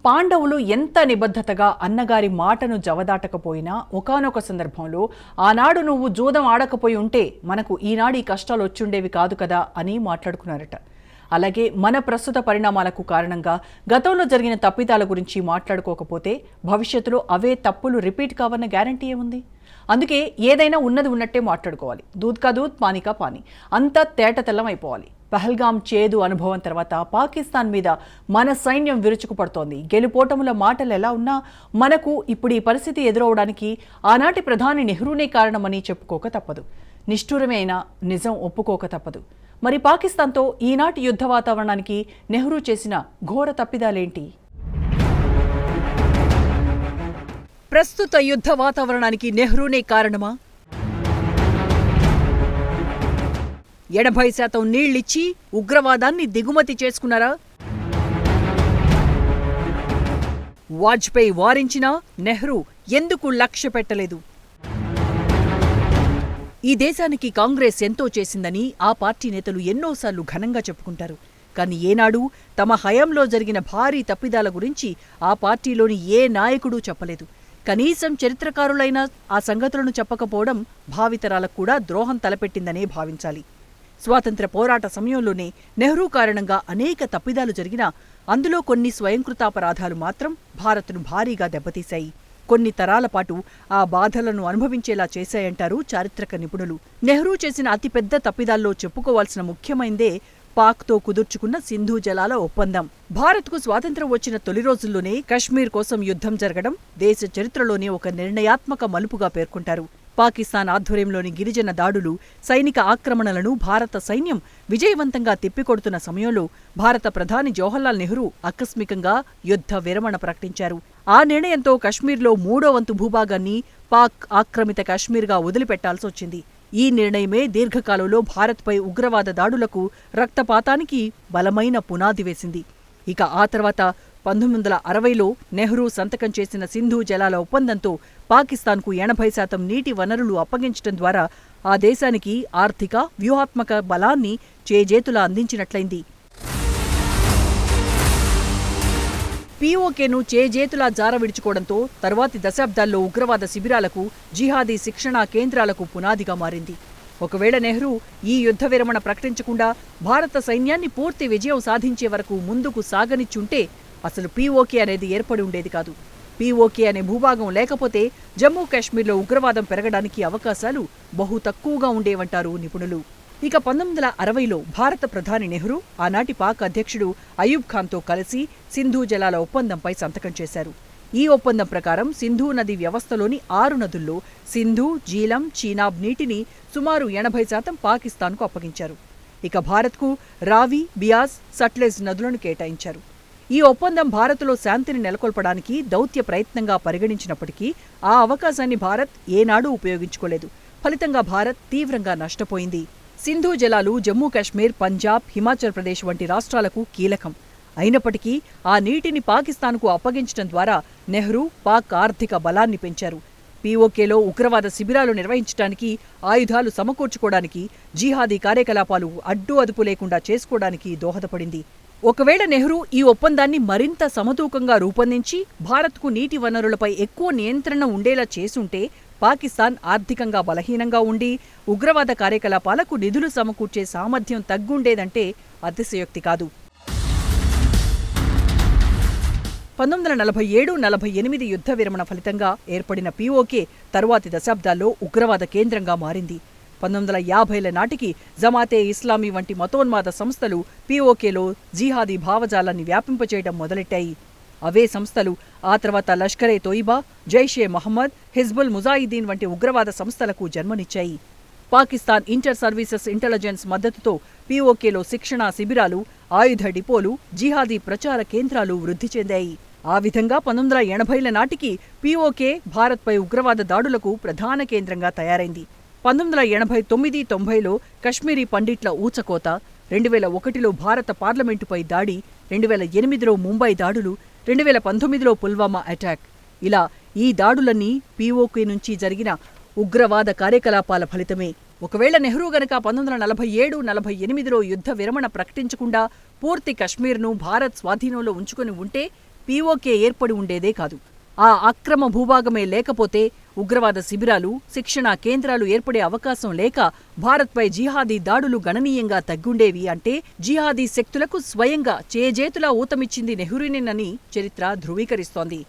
పాండవులు ఎంత నిబద్ధతగా అన్నగారి మాటను జవదాటకపోయినా ఒకానొక సందర్భంలో ఆనాడు నువ్వు జూదం ఆడకపోయి ఉంటే మనకు ఈనాడు ఈ కష్టాలు వచ్చుండేవి కాదు కదా అని మాట్లాడుకున్నారట. అలాగే మన ప్రస్తుత పరిణామాలకు కారణంగా గతంలో జరిగిన తప్పిదాల గురించి మాట్లాడుకోకపోతే భవిష్యత్తులో అవే తప్పులు రిపీట్ కావన్న గ్యారంటీ ఏముంది? అందుకే ఏదైనా ఉన్నది ఉన్నట్టే మాట్లాడుకోవాలి. దూద్ కా దూద్ పానీ కా పానీ, అంతా తేటతెల్లం అయిపోవాలి. పహల్గాం చేదు అనుభవం తర్వాత పాకిస్తాన్ మీద మన సైన్యం విరుచుకుపడుతోంది. గెలుపోటముల మాటలు ఎలా ఉన్నా మనకు ఇప్పుడు ఈ పరిస్థితి ఎదురవడానికి ఆనాటి ప్రధాని నెహ్రూనే కారణమని చెప్పుకోక తప్పదు. నిష్ఠూరమే అయినా నిజం ఒప్పుకోక తప్పదు. మరి పాకిస్తాన్తో ఈనాటి యుద్ధ వాతావరణానికి నెహ్రూ చేసిన ఘోర తప్పిదాలేంటి? ప్రస్తుత యుద్ధ వాతావరణానికి నెహ్రూనే కారణమా? 80% నీళ్లిచ్చి ఉగ్రవాదాన్ని దిగుమతి చేసుకున్నారా? వాజ్పేయి వారించినా నెహ్రూ ఎందుకు లక్ష్య పెట్టలేదు? ఈ దేశానికి కాంగ్రెస్ ఎంతో చేసిందని ఆ పార్టీ నేతలు ఎన్నోసార్లు ఘనంగా చెప్పుకుంటారు. కానీ ఏనాడు తమ హయాంలో జరిగిన భారీ తప్పిదాల గురించి ఆ పార్టీలోని ఏ నాయకుడూ చెప్పలేదు. కనీసం చరిత్రకారులైన ఆ సంగతులను చెప్పకపోవడం భావితరాలకు కూడా ద్రోహం తలపెట్టిందనే భావించాలి. స్వాతంత్ర్య పోరాట సమయంలోనే నెహ్రూ కారణంగా అనేక తప్పిదాలు జరిగినా అందులో కొన్ని స్వయంకృతాపరాధాలు మాత్రం భారత్ను భారీగా దెబ్బతీశాయి. కొన్ని తరాల పాటు ఆ బాధలను అనుభవించేలా చేశాయంటారు చారిత్రక నిపుణులు. నెహ్రూ చేసిన అతిపెద్ద తప్పిదాల్లో చెప్పుకోవాల్సిన ముఖ్యమైందే పాక్తో కుదుర్చుకున్న సింధు జలాల ఒప్పందం. భారత్కు స్వాతంత్ర్యం వచ్చిన తొలి రోజుల్లోనే కశ్మీర్ కోసం యుద్ధం జరగడం దేశ చరిత్రలోనే ఒక నిర్ణయాత్మక మలుపుగా పేర్కొంటారు. పాకిస్తాన్ ఆధ్వర్యంలోని గిరిజన దాడులు, సైనిక ఆక్రమణలను భారత సైన్యం విజయవంతంగా తిప్పికొడుతున్న సమయంలో భారత ప్రధాని జవహర్లాల్ నెహ్రూ ఆకస్మికంగా యుద్ధ విరమణ ప్రకటించారు. ఆ నిర్ణయంతో కశ్మీర్లో 3వ వంతు భూభాగాన్ని పాక్ ఆక్రమిత కశ్మీర్గా వదిలిపెట్టాల్సొచ్చింది. ఈ నిర్ణయమే దీర్ఘకాలంలో భారత్పై ఉగ్రవాద దాడులకు, రక్తపాతానికి బలమైన పునాది వేసింది. ఇక ఆ తర్వాత 1960లో నెహ్రూ సంతకం చేసిన సింధు జలాల ఒప్పందంతో పాకిస్తాన్కు 80% నీటి వనరులు అప్పగించడం ద్వారా ఆ దేశానికి ఆర్థిక, వ్యూహాత్మక బలాన్ని చేజేతులా అందించినట్లయింది. పీఓకేను చేజేతులా జారవిడుచుకోవడంతో తరువాతి దశాబ్దాల్లో ఉగ్రవాద శిబిరాలకు, జిహాదీ శిక్షణా కేంద్రాలకు పునాదిగా మారింది. ఒకవేళ నెహ్రూ ఈ యుద్ధ విరమణ ప్రకటించకుండా భారత సైన్యాన్ని పూర్తి విజయం సాధించే వరకు ముందుకు సాగనిచ్చుంటే అసలు పీఓకే అనేది ఏర్పడి ఉండేది కాదు. పీఓకే అనే భూభాగం లేకపోతే జమ్మూ కాశ్మీర్లో ఉగ్రవాదం పెరగడానికి అవకాశాలు బహు తక్కువగా ఉండేవంటారు నిపుణులు. ఇక 1960లో భారత ప్రధాని నెహ్రూ ఆనాటి పాక్ అధ్యక్షుడు అయూబ్ ఖాన్తో కలిసి సింధు జలాల ఒప్పందంపై సంతకం చేశారు. ఈ ఒప్పందం ప్రకారం సింధు నది వ్యవస్థలోని 6 నదుల్లో సింధు, జీలం, చీనాబ్ నీటిని సుమారు 80% పాకిస్తాన్కు అప్పగించారు. ఇక భారత్కు రావి, బియాస్, సట్లెజ్ నదులను కేటాయించారు. ఈ ఒప్పందం భారత్లో శాంతిని నెలకొల్పడానికి దౌత్య ప్రయత్నంగా పరిగణించినప్పటికీ ఆ అవకాశాన్ని భారత్ ఏనాడూ ఉపయోగించుకోలేదు. ఫలితంగా భారత్ తీవ్రంగా నష్టపోయింది. సింధు జలాలు జమ్మూ కాశ్మీర్, పంజాబ్, హిమాచల్ ప్రదేశ్ వంటి రాష్ట్రాలకు కీలకం. అయినప్పటికీ ఆ నీటిని పాకిస్తాన్కు అప్పగించడం ద్వారా నెహ్రూ పాక్ ఆర్థిక బలాన్ని పెంచారు. పీఓకేలో ఉగ్రవాద శిబిరాలు నిర్వహించడానికి, ఆయుధాలు సమకూర్చుకోవడానికి, జిహాదీ కార్యకలాపాలు అడ్డు అదుపు లేకుండా చేసుకోవడానికి దోహదపడింది. ఒకవేళ నెహ్రూ ఈ ఒప్పందాన్ని మరింత సమతూకంగా రూపొందించి భారత్కు నీటి వనరులపై ఎక్కువ నియంత్రణ ఉండేలా చేసుంటే పాకిస్తాన్ ఆర్థికంగా బలహీనంగా ఉండి ఉగ్రవాద కార్యకలాపాలకు నిధులు సమకూర్చే సామర్థ్యం తగ్గుండేదంటే అతిశయోక్తి కాదు. 1947-48 యుద్ధ విరమణ ఫలితంగా ఏర్పడిన పీఓకే తరువాతి దశాబ్దాల్లో ఉగ్రవాద కేంద్రంగా మారింది. 1950ల నాటికి జమాతే ఇస్లామీ వంటి మతోన్మాద సంస్థలు పీఓకేలో జిహాదీ భావజాలాన్ని వ్యాపింపచేయడం మొదలెట్టాయి. అవే సంస్థలు ఆ తర్వాత లష్కరే తోయిబా, జైషే మహమ్మద్, హిజ్బుల్ ముజాహిదీన్ వంటి ఉగ్రవాద సంస్థలకు జన్మనిచ్చాయి. పాకిస్తాన్ ఇంటర్ సర్వీసెస్ ఇంటెలిజెన్స్ మద్దతుతో పీఓకేలో శిక్షణా శిబిరాలు, ఆయుధ డిపోలు, జిహాదీ ప్రచార కేంద్రాలు వృద్ధి చెందాయి. ఆ విధంగా 1980ల నాటికి పీఓకే భారత్పై ఉగ్రవాద దాడులకు ప్రధాన కేంద్రంగా తయారైంది. 1989-90లో కశ్మీరీ పండిట్ల ఊచకోత, 2001లో భారత పార్లమెంటుపై దాడి, 2008లో ముంబై దాడులు, 2019లో పుల్వామా అటాక్, ఇలా ఈ దాడులన్నీ పీఓకే నుంచి జరిగిన ఉగ్రవాద కార్యకలాపాల ఫలితమే. ఒకవేళ నెహ్రూ గనక 1947-48లో యుద్ధ విరమణ ప్రకటించకుండా పూర్తి కశ్మీర్ను భారత్ స్వాధీనంలో ఉంచుకుని ఉంటే పీఓకే ఏర్పడి ఉండేదే కాదు. ఆ అక్రమ భూభాగమే లేకపోతే ఉగ్రవాద శిబిరాలు, శిక్షణా కేంద్రాలు ఏర్పడే అవకాశం లేక భారత్పై జిహాదీ దాడులు గణనీయంగా తగ్గుండేవి అంటే జిహాదీ శక్తులకు స్వయంగా చేజేతులా ఊతమిచ్చింది నెహ్రూనేనని చరిత్ర ధృవీకరిస్తోంది.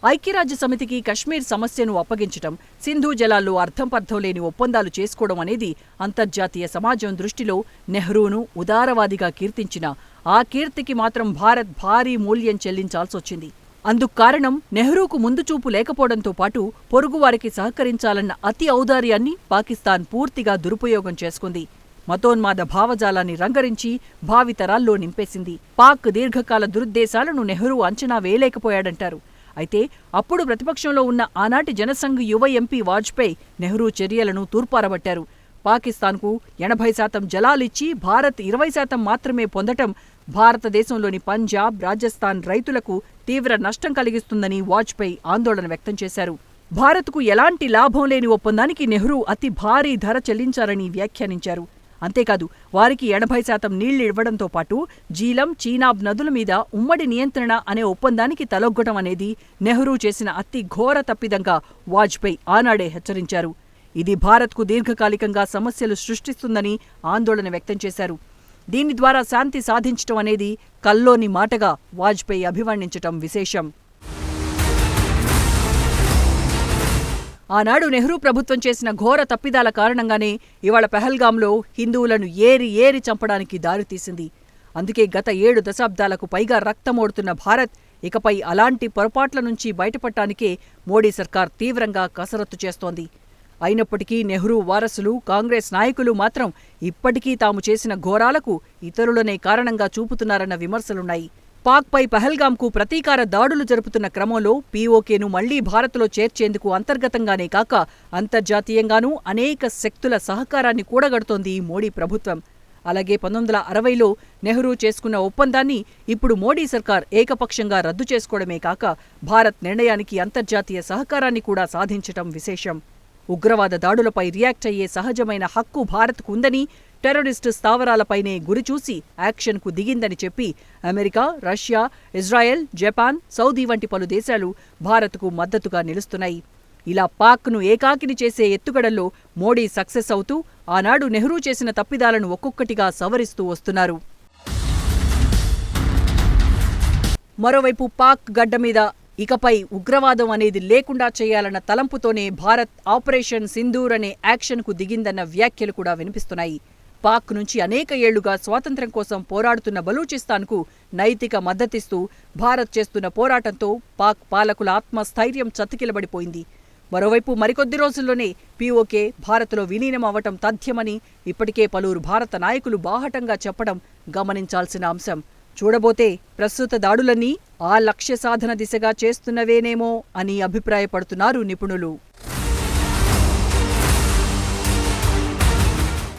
ఐక్యరాజ్య సమితికి కశ్మీర్ సమస్యను అప్పగించటం, సింధు జలాల్లో అర్థంపర్థం లేని ఒప్పందాలు చేసుకోవడం అనేది అంతర్జాతీయ సమాజం దృష్టిలో నెహ్రూను ఉదారవాదిగా కీర్తించినా ఆ కీర్తికి మాత్రం భారత్ భారీ మూల్యం చెల్లించాల్సొచ్చింది. అందుకు కారణం నెహ్రూకు ముందుచూపు లేకపోవడంతో పాటు పొరుగువారికి సహకరించాలన్న అతి ఔదార్యాన్ని పాకిస్తాన్ పూర్తిగా దురుపయోగం చేసుకుంది. మతోన్మాద భావజాలాన్ని రంగరించి భావితరాల్లో నింపేసింది. పాక్ దీర్ఘకాల దురుద్దేశాలను నెహ్రూ అంచనా వేయలేకపోయాడంటారు. అయితే అప్పుడు ప్రతిపక్షంలో ఉన్న ఆనాటి జనసంఘ్ యువ ఎంపీ వాజ్పేయి నెహ్రూ చర్యలను తూర్పారబట్టారు. పాకిస్తాన్కు 80% జలాలిచ్చి భారత్ 20% మాత్రమే పొందటం భారతదేశంలోని పంజాబ్, రాజస్థాన్ రైతులకు తీవ్ర నష్టం కలిగిస్తుందని వాజ్పేయి ఆందోళన వ్యక్తం చేశారు. భారత్కు ఎలాంటి లాభం లేని ఒప్పందానికి నెహ్రూ అతి భారీ ధర చెల్లించారని వ్యాఖ్యానించారు. అంతేకాదు వారికి 80% నీళ్లు ఇవ్వడంతో పాటు జీలం, చీనాబ్ నదుల మీద ఉమ్మడి నియంత్రణ అనే ఒప్పందానికి తలొగ్గటం అనేది నెహ్రూ చేసిన అతి ఘోర తప్పిదంగా వాజ్పేయి ఆనాడే హెచ్చరించారు. ఇది భారత్కు దీర్ఘకాలికంగా సమస్యలు సృష్టిస్తుందని ఆందోళన వ్యక్తం చేశారు. దీని ద్వారా శాంతి సాధించటం అనేది కల్లోని మాటగా వాజ్పేయి అభివర్ణించటం విశేషం. ఆనాడు నెహ్రూ ప్రభుత్వం చేసిన ఘోర తప్పిదాల కారణంగానే ఇవాళ పెహల్గాంలో హిందువులను ఏరి చంపడానికి దారితీసింది. అందుకే గత 7 దశాబ్దాలకు పైగా రక్తమోడుతున్న భారత్ ఇకపై అలాంటి పొరపాట్ల నుంచి బయటపడటానికే మోడీ సర్కార్ తీవ్రంగా కసరత్తు చేస్తోంది. అయినప్పటికీ నెహ్రూ వారసులు, కాంగ్రెస్ నాయకులు మాత్రం ఇప్పటికీ తాము చేసిన ఘోరాలకు ఇతరులనే కారణంగా చూపుతున్నారన్న విమర్శలున్నాయి. పాక్పై పహల్గాంకు ప్రతీకార దాడులు జరుపుతున్న క్రమంలో పీఓకేను మళ్లీ భారత్లో చేర్చేందుకు అంతర్గతంగానే కాక అంతర్జాతీయంగానూ అనేక శక్తుల సహకారాన్ని కూడగడుతోంది మోడీ ప్రభుత్వం. అలాగే 1960లో నెహ్రూ చేసుకున్న ఒప్పందాన్ని ఇప్పుడు మోడీ సర్కార్ ఏకపక్షంగా రద్దు చేసుకోవడమే కాక భారత్ నిర్ణయానికి అంతర్జాతీయ సహకారాన్ని కూడా సాధించటం విశేషం. ఉగ్రవాద దాడులపై రియాక్ట్ అయ్యే సహజమైన హక్కు భారత్కు ఉందని, టెర్రరిస్టు స్థావరాలపైనే గురిచూసి యాక్షన్కు దిగిందని చెప్పి America, Russia, Israel, Japan, Saudi వంటి పలు దేశాలు భారత్కు మద్దతుగా నిలుస్తున్నాయి. ఇలా పాక్ను ఏకాకిని చేసే ఎత్తుగడల్లో మోడీ సక్సెస్ అవుతూ ఆనాడు నెహ్రూ చేసిన తప్పిదాలను ఒక్కొక్కటిగా సవరిస్తూ వస్తున్నారు. మరోవైపు పాక్ గడ్డ మీద ఇకపై ఉగ్రవాదం అనేది లేకుండా చేయాలన్న తలంపుతోనే భారత్ ఆపరేషన్ సింధూర్ అనే యాక్షన్కు దిగిందన్న వ్యాఖ్యలు కూడా వినిపిస్తున్నాయి. పాక్ నుంచి అనేక ఏళ్లుగా స్వాతంత్ర్యం కోసం పోరాడుతున్న బలూచిస్తాన్కు నైతిక మద్దతిస్తూ భారత్ చేస్తున్న పోరాటంతో పాక్ పాలకుల ఆత్మస్థైర్యం చతికిలబడిపోయింది. మరోవైపు మరికొద్ది రోజుల్లోనే పీఓకే భారత్లో విలీనం అవటం తథ్యమని ఇప్పటికే పలువురు భారత నాయకులు బాహటంగా చెప్పడం గమనించాల్సిన అంశం. చూడబోతే ప్రస్తుత దాడులన్నీ ఆ లక్ష్య సాధన దిశగా చేస్తున్నవేనేమో అని అభిప్రాయపడుతున్నారు నిపుణులు.